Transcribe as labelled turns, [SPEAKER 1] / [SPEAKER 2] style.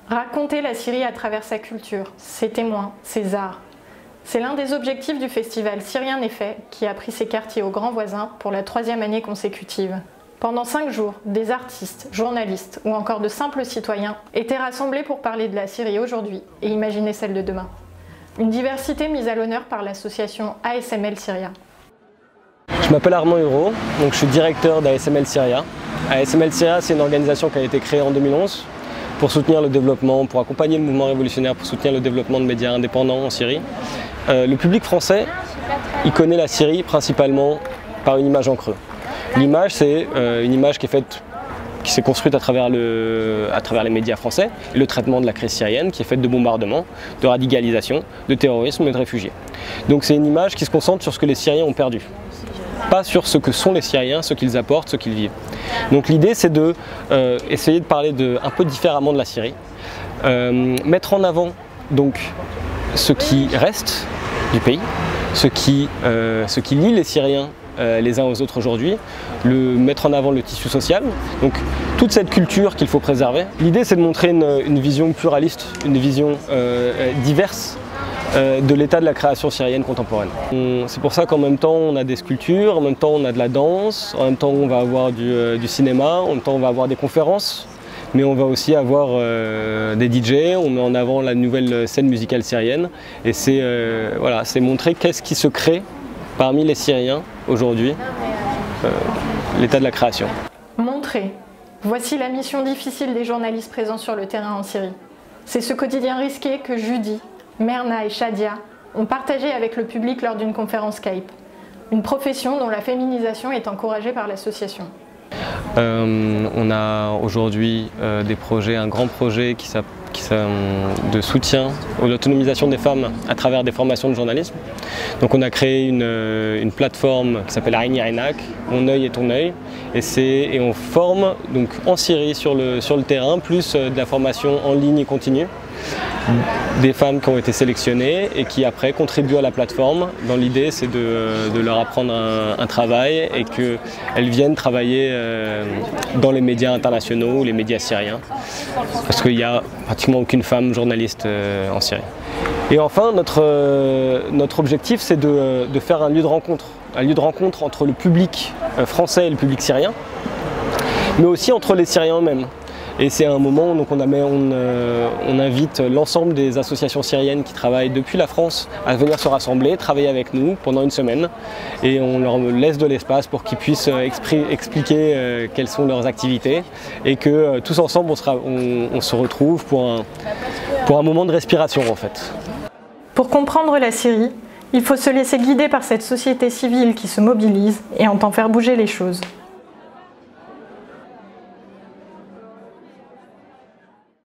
[SPEAKER 1] Raconter la Syrie à travers sa culture, ses témoins, ses arts. C'est l'un des objectifs du festival Syrien n'est fait, qui a pris ses quartiers aux grands voisins pour la 3e année consécutive. Pendant 5 jours, des artistes, journalistes ou encore de simples citoyens étaient rassemblés pour parler de la Syrie aujourd'hui et imaginer celle de demain. Une diversité mise à l'honneur par l'association ASML Syria.
[SPEAKER 2] Je m'appelle Armand Hureau, donc je suis directeur d'ASML Syria. ASML Syria, c'est une organisation qui a été créée en 2011 pour soutenir le développement, pour accompagner le mouvement révolutionnaire, pour soutenir le développement de médias indépendants en Syrie. Le public français, il connaît la Syrie principalement par une image en creux. L'image, c'est une image qui s'est construite à travers les médias français, et le traitement de la crise syrienne qui est faite de bombardements, de radicalisation, de terrorisme et de réfugiés. Donc c'est une image qui se concentre sur ce que les Syriens ont perdu, pas sur ce que sont les Syriens, ce qu'ils apportent, ce qu'ils vivent. Donc l'idée c'est de essayer de parler un peu différemment de la Syrie, mettre en avant donc ce qui reste du pays, ce qui lie les Syriens les uns aux autres aujourd'hui, mettre en avant le tissu social, donc toute cette culture qu'il faut préserver. L'idée c'est de montrer une vision pluraliste, une vision diverse de l'état de la création syrienne contemporaine. C'est pour ça qu'en même temps on a des sculptures, en même temps on a de la danse, en même temps on va avoir du cinéma, en même temps on va avoir des conférences, mais on va aussi avoir des DJ, on met en avant la nouvelle scène musicale syrienne et c'est voilà, c'est montrer qu'est-ce qui se crée parmi les Syriens aujourd'hui, l'état de la création.
[SPEAKER 1] Montrer. Voici la mission difficile des journalistes présents sur le terrain en Syrie. C'est ce quotidien risqué que Judy, Merna et Shadia ont partagé avec le public lors d'une conférence Skype. Une profession dont la féminisation est encouragée par l'association.
[SPEAKER 2] On a aujourd'hui des projets, un grand projet de soutien à l'autonomisation des femmes à travers des formations de journalisme. Donc on a créé une plateforme qui s'appelle Aïni Aynak, Mon œil est ton œil, et on forme donc en Syrie sur le terrain, plus de la formation en ligne et continue, des femmes qui ont été sélectionnées et qui après contribuent à la plateforme. Dans l'idée c'est de leur apprendre un travail et qu'elles viennent travailler dans les médias internationaux ou les médias syriens, parce qu'il n'y a pratiquement aucune femme journaliste en Syrie. Et enfin notre objectif c'est de faire un lieu de rencontre entre le public français et le public syrien, mais aussi entre les Syriens eux-mêmes. Et c'est un moment où on invite l'ensemble des associations syriennes qui travaillent depuis la France à venir se rassembler, travailler avec nous pendant une semaine. Et on leur laisse de l'espace pour qu'ils puissent expliquer quelles sont leurs activités. Et que tous ensemble on se retrouve pour un moment de respiration en fait.
[SPEAKER 1] Pour comprendre la Syrie, il faut se laisser guider par cette société civile qui se mobilise et entend faire bouger les choses.